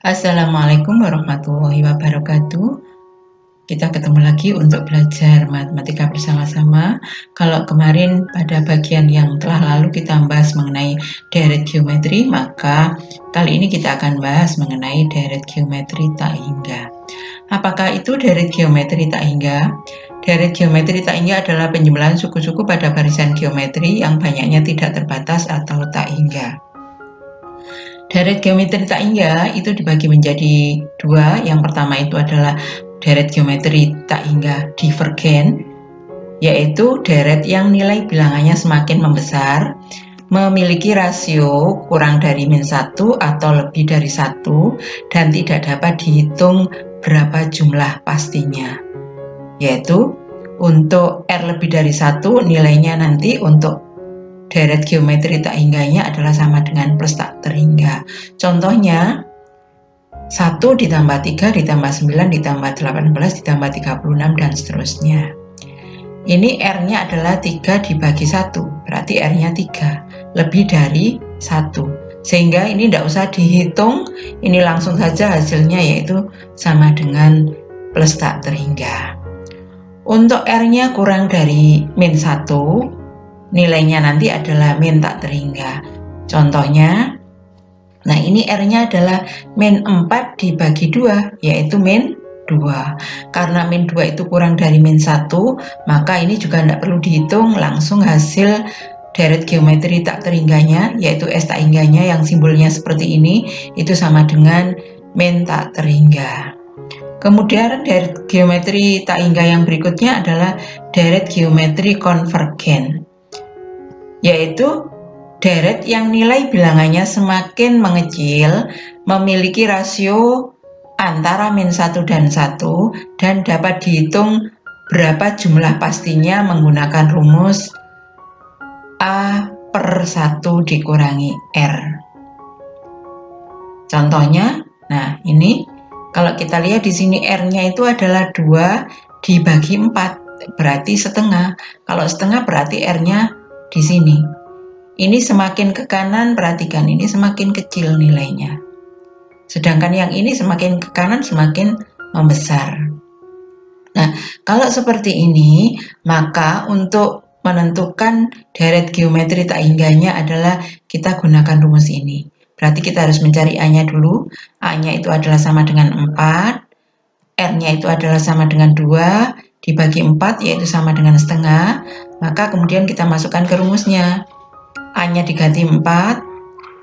Assalamualaikum warahmatullahi wabarakatuh. Kita ketemu lagi untuk belajar matematika bersama-sama. Kalau kemarin pada bagian yang telah lalu kita bahas mengenai deret geometri, maka kali ini kita akan bahas mengenai deret geometri tak hingga. Apakah itu deret geometri tak hingga? Deret geometri tak hingga adalah penjumlahan suku-suku pada barisan geometri yang banyaknya tidak terbatas atau tak hingga. Deret geometri tak hingga itu dibagi menjadi dua. Yang pertama itu adalah deret geometri tak hingga divergen, yaitu deret yang nilai bilangannya semakin membesar, memiliki rasio kurang dari -1 atau lebih dari 1, dan tidak dapat dihitung berapa jumlah pastinya. Yaitu untuk R lebih dari 1 nilainya nanti untuk deret geometri tak hingganya adalah sama dengan plus tak terhingga. Contohnya 1 ditambah 3 ditambah 9 ditambah 18 ditambah 36 dan seterusnya. Ini R-nya adalah 3 dibagi 1, berarti R-nya 3, lebih dari 1. Sehingga ini tidak usah dihitung, ini langsung saja hasilnya yaitu sama dengan plus tak terhingga. Untuk R-nya kurang dari -1, nilainya nanti adalah min tak terhingga. Contohnya, nah ini R-nya adalah -4 dibagi 2, yaitu -2. Karena -2 itu kurang dari -1, maka ini juga tidak perlu dihitung, langsung hasil deret geometri tak terhingganya, yaitu S tak hingganya yang simbolnya seperti ini, itu sama dengan min tak terhingga. Kemudian deret geometri tak hingga yang berikutnya adalah deret geometri konvergen, yaitu deret yang nilai bilangannya semakin mengecil, memiliki rasio antara -1 dan 1, dan dapat dihitung berapa jumlah pastinya menggunakan rumus A/1 dikurangi R. Contohnya, nah ini kalau kita lihat di sini R-nya itu adalah 2 dibagi 4, berarti setengah. Kalau setengah berarti R-nya di sini. Ini semakin ke kanan, perhatikan ini semakin kecil nilainya. Sedangkan yang ini semakin ke kanan semakin membesar. Nah, kalau seperti ini, maka untuk menentukan deret geometri tak hingganya adalah kita gunakan rumus ini. Berarti kita harus mencari A-nya dulu. A-nya itu adalah sama dengan 4, R-nya itu adalah sama dengan 2, dibagi 4 yaitu sama dengan setengah, maka kemudian kita masukkan ke rumusnya. A-nya diganti 4,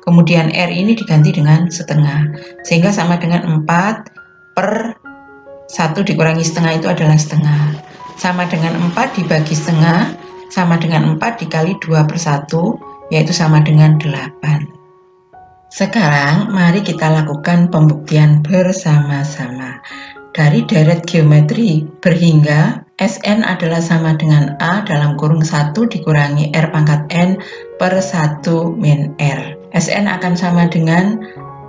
kemudian R ini diganti dengan setengah, sehingga sama dengan 4/1 dikurangi setengah itu adalah setengah, sama dengan 4 dibagi setengah, sama dengan 4 dikali 2/1, yaitu sama dengan 8. Sekarang mari kita lakukan pembuktian bersama-sama. Dari deret geometri berhingga, Sn adalah sama dengan A dalam kurung 1 dikurangi R pangkat N per 1 min R. Sn akan sama dengan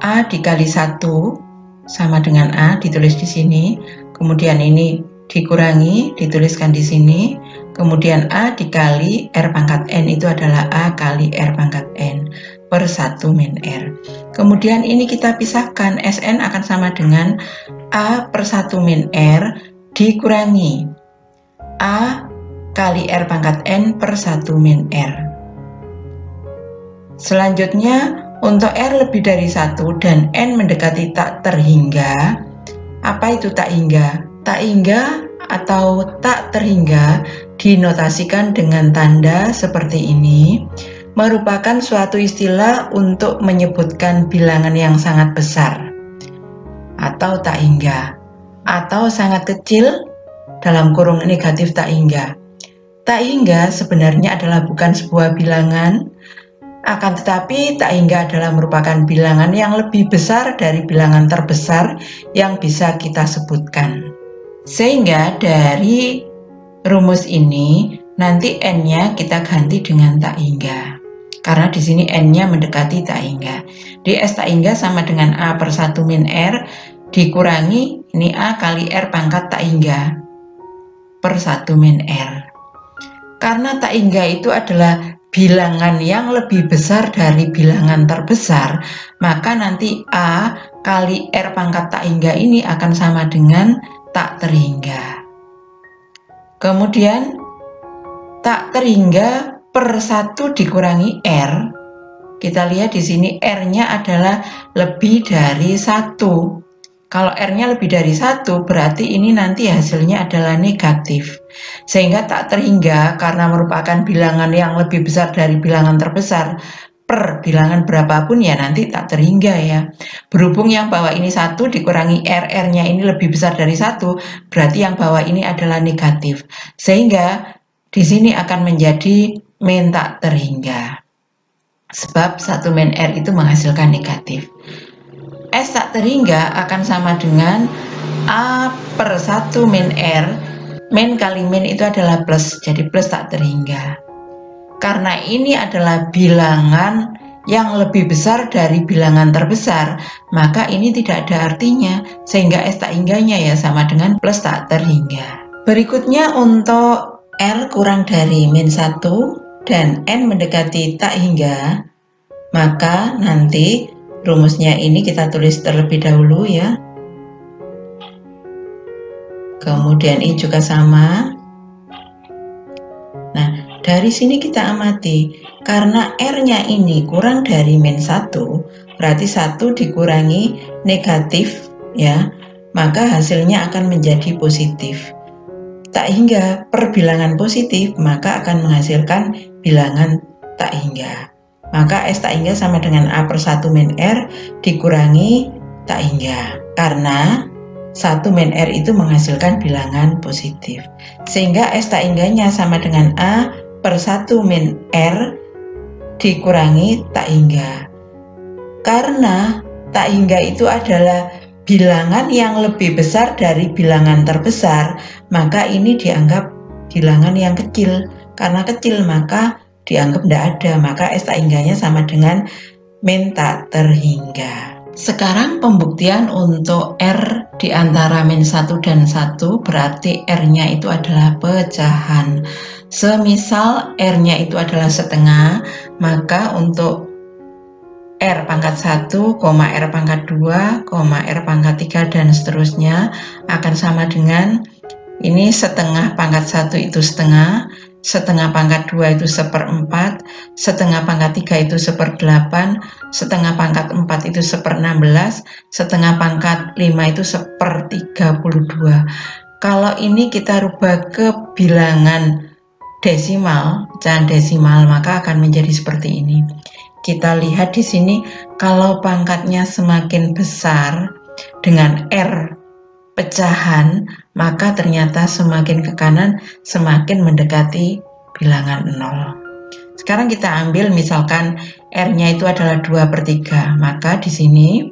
A dikali 1 sama dengan A, ditulis di sini. Kemudian ini dikurangi, dituliskan di sini. Kemudian A dikali R pangkat N itu adalah A kali R pangkat N per 1 min R. Kemudian ini kita pisahkan, Sn akan sama dengan A per 1 min R dikurangi A kali R pangkat N per 1 min R. Selanjutnya, untuk R lebih dari 1 dan N mendekati tak terhingga, apa itu tak hingga? Tak hingga atau tak terhingga dinotasikan dengan tanda seperti ini, merupakan suatu istilah untuk menyebutkan bilangan yang sangat besar atau tak hingga, atau sangat kecil dalam kurung negatif tak hingga. Tak hingga sebenarnya adalah bukan sebuah bilangan, akan tetapi tak hingga adalah merupakan bilangan yang lebih besar dari bilangan terbesar yang bisa kita sebutkan. Sehingga dari rumus ini nanti N-nya kita ganti dengan tak hingga. Karena di sini N-nya mendekati tak hingga. Di S tak hingga sama dengan A per 1 min R dikurangi ini A kali R pangkat tak hingga per 1 min R. Karena tak hingga itu adalah bilangan yang lebih besar dari bilangan terbesar, maka nanti A kali R pangkat tak hingga ini akan sama dengan tak terhingga. Kemudian tak terhingga per 1 dikurangi R. Kita lihat di sini R-nya adalah lebih dari 1. Kalau R-nya lebih dari 1, berarti ini nanti hasilnya adalah negatif. Sehingga tak terhingga karena merupakan bilangan yang lebih besar dari bilangan terbesar, per bilangan berapapun ya nanti tak terhingga ya. Berhubung yang bawah ini 1 dikurangi R, R-nya ini lebih besar dari 1, berarti yang bawah ini adalah negatif. Sehingga di sini akan menjadi min tak terhingga. Sebab 1 min R itu menghasilkan negatif. S tak terhingga akan sama dengan A per 1 min R. Min kali min itu adalah plus, jadi plus tak terhingga. Karena ini adalah bilangan yang lebih besar dari bilangan terbesar, maka ini tidak ada artinya, sehingga S tak hingganya ya sama dengan plus tak terhingga. Berikutnya untuk R kurang dari min 1 dan N mendekati tak hingga, maka nanti rumusnya ini kita tulis terlebih dahulu ya. Kemudian ini juga sama. Nah, dari sini kita amati, karena R-nya ini kurang dari min 1, berarti 1 dikurangi negatif ya, maka hasilnya akan menjadi positif. Tak hingga per bilangan positif, maka akan menghasilkan bilangan tak hingga. Maka S tak hingga sama dengan A per 1 min R dikurangi tak hingga. Karena 1 min R itu menghasilkan bilangan positif. Sehingga S tak hingganya sama dengan A per 1 min R dikurangi tak hingga. Karena tak hingga itu adalah bilangan yang lebih besar dari bilangan terbesar, maka ini dianggap bilangan yang kecil. Karena kecil maka dianggap tidak ada, maka S tak hingganya sama dengan min tak terhingga. Sekarang pembuktian untuk R di antara min 1 dan 1, berarti R-nya itu adalah pecahan. Semisal R-nya itu adalah setengah, maka untuk R pangkat 1, R pangkat 2, R pangkat 3 dan seterusnya akan sama dengan ini setengah pangkat 1 itu setengah pangkat 2 itu 1/4, setengah pangkat 3 itu 1/8, setengah pangkat 4 itu 1/16, setengah pangkat 5 itu 1/32. Kalau ini kita rubah ke bilangan desimal, pecahan desimal, maka akan menjadi seperti ini. Kita lihat di sini, kalau pangkatnya semakin besar dengan R pecahan, maka ternyata semakin ke kanan semakin mendekati bilangan 0. Sekarang kita ambil misalkan R-nya itu adalah 2/3, maka di sini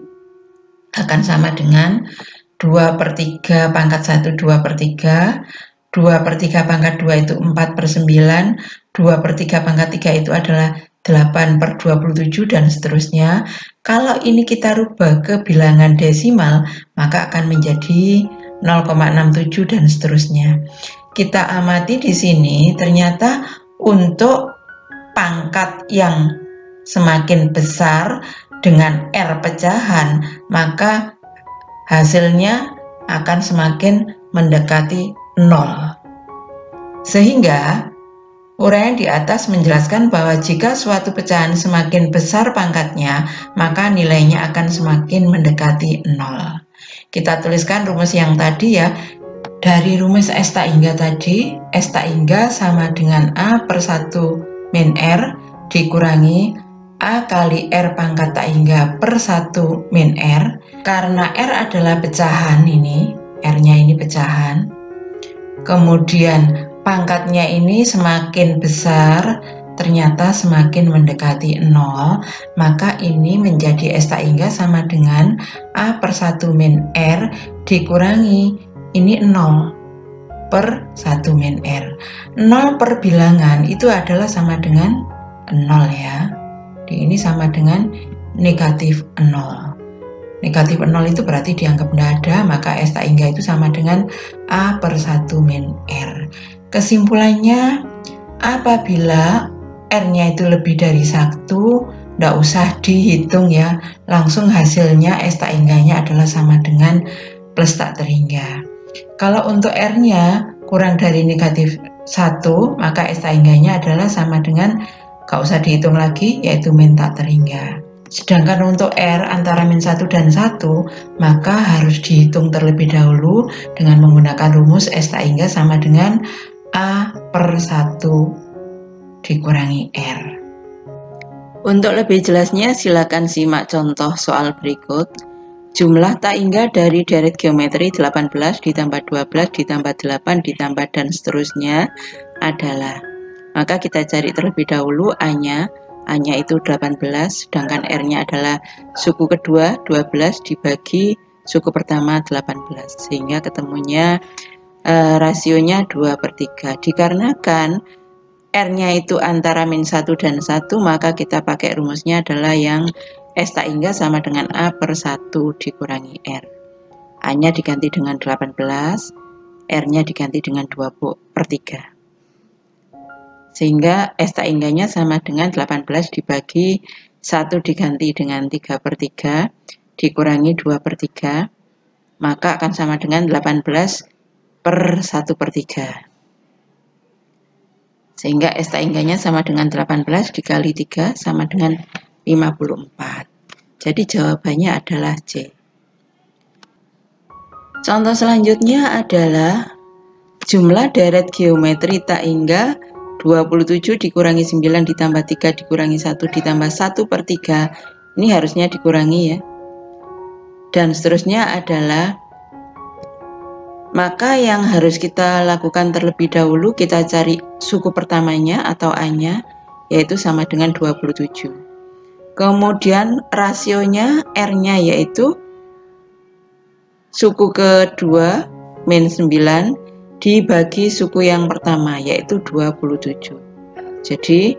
akan sama dengan 2/3 pangkat 1 2/3, 2/3 pangkat 2 itu 4/9, 2/3 pangkat 3 itu adalah 8/27 dan seterusnya. Kalau ini kita rubah ke bilangan desimal, maka akan menjadi 0,67 dan seterusnya. Kita amati di sini, ternyata untuk pangkat yang semakin besar dengan R pecahan, maka hasilnya akan semakin mendekati 0. Sehingga uraian di atas menjelaskan bahwa jika suatu pecahan semakin besar pangkatnya, maka nilainya akan semakin mendekati 0. Kita tuliskan rumus yang tadi ya. Dari rumus S tak hingga tadi, S tak hingga sama dengan A per 1 min R dikurangi A kali R pangkat tak hingga per 1 min R. Karena R adalah pecahan ini, R-nya ini pecahan. Kemudian pangkatnya ini semakin besar, ternyata semakin mendekati 0, maka ini menjadi S tak hingga sama dengan A per 1 min R dikurangi, ini 0 per 1 min R. 0 per bilangan itu adalah sama dengan 0 ya. Ini sama dengan negatif 0. Negatif 0 itu berarti dianggap tidak ada, maka S tak hingga itu sama dengan A per 1 min R. Kesimpulannya, apabila R-nya itu lebih dari 1, nggak usah dihitung ya, langsung hasilnya S tak hingganya adalah sama dengan plus tak terhingga. Kalau untuk R-nya kurang dari negatif 1, maka S tak hingganya adalah sama dengan, nggak usah dihitung lagi, yaitu min tak terhingga. Sedangkan untuk R antara min 1 dan 1, maka harus dihitung terlebih dahulu dengan menggunakan rumus S tak hingga sama dengan A per 1 dikurangi R. Untuk lebih jelasnya silakan simak contoh soal berikut. Jumlah tak hingga dari deret geometri 18 ditambah 12 ditambah 8 ditambah dan seterusnya adalah. Maka kita cari terlebih dahulu A-nya. A-nya itu 18, sedangkan R-nya adalah suku kedua 12 dibagi suku pertama 18, sehingga ketemunya rasionya 2/3. Dikarenakan R-nya itu antara min 1 dan 1, maka kita pakai rumusnya adalah yang S tak hingga sama dengan A per 1 dikurangi R. A-nya diganti dengan 18, R-nya diganti dengan 2/3. Sehingga S tak hingganya sama dengan 18 dibagi 1 diganti dengan 3/3 dikurangi 2/3, maka akan sama dengan 18 per 1/3. Sehingga S tak hingganya sama dengan 18 dikali 3 sama dengan 54. Jadi jawabannya adalah C. Contoh selanjutnya adalah jumlah deret geometri tak hingga 27 dikurangi 9 ditambah 3 dikurangi 1 ditambah 1/3. Ini harusnya dikurangi ya. Dan seterusnya adalah, maka yang harus kita lakukan terlebih dahulu, kita cari suku pertamanya atau A-nya, yaitu sama dengan 27. Kemudian rasionya R-nya yaitu suku kedua min 9 dibagi suku yang pertama, yaitu 27. Jadi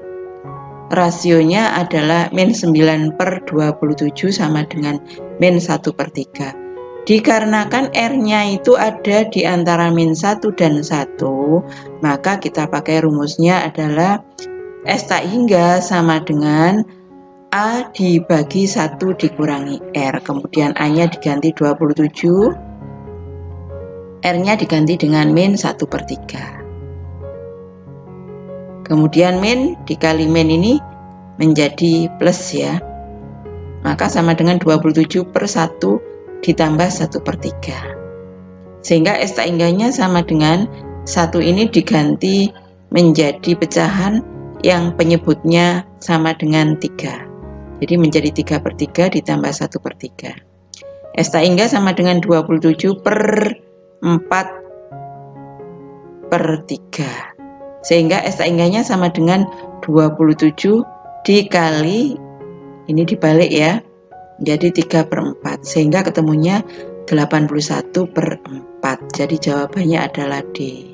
rasionya adalah min 9 per 27 sama dengan min 1/3. Dikarenakan R-nya itu ada di antara min 1 dan 1, maka kita pakai rumusnya adalah S tak hingga sama dengan A dibagi 1 dikurangi R. Kemudian A-nya diganti 27, R-nya diganti dengan min 1/3. Kemudian min dikali min ini menjadi plus ya. Maka sama dengan 27 per 1 ditambah 1/3. Sehingga S tak hingganya sama dengan 1 ini diganti menjadi pecahan yang penyebutnya sama dengan 3. Jadi menjadi 3/3 ditambah 1/3. S tak hingga sama dengan 27 per 4/3. Sehingga S tak hingganya sama dengan 27 dikali, ini dibalik ya, jadi 3/4. Sehingga ketemunya 81/4. Jadi jawabannya adalah D.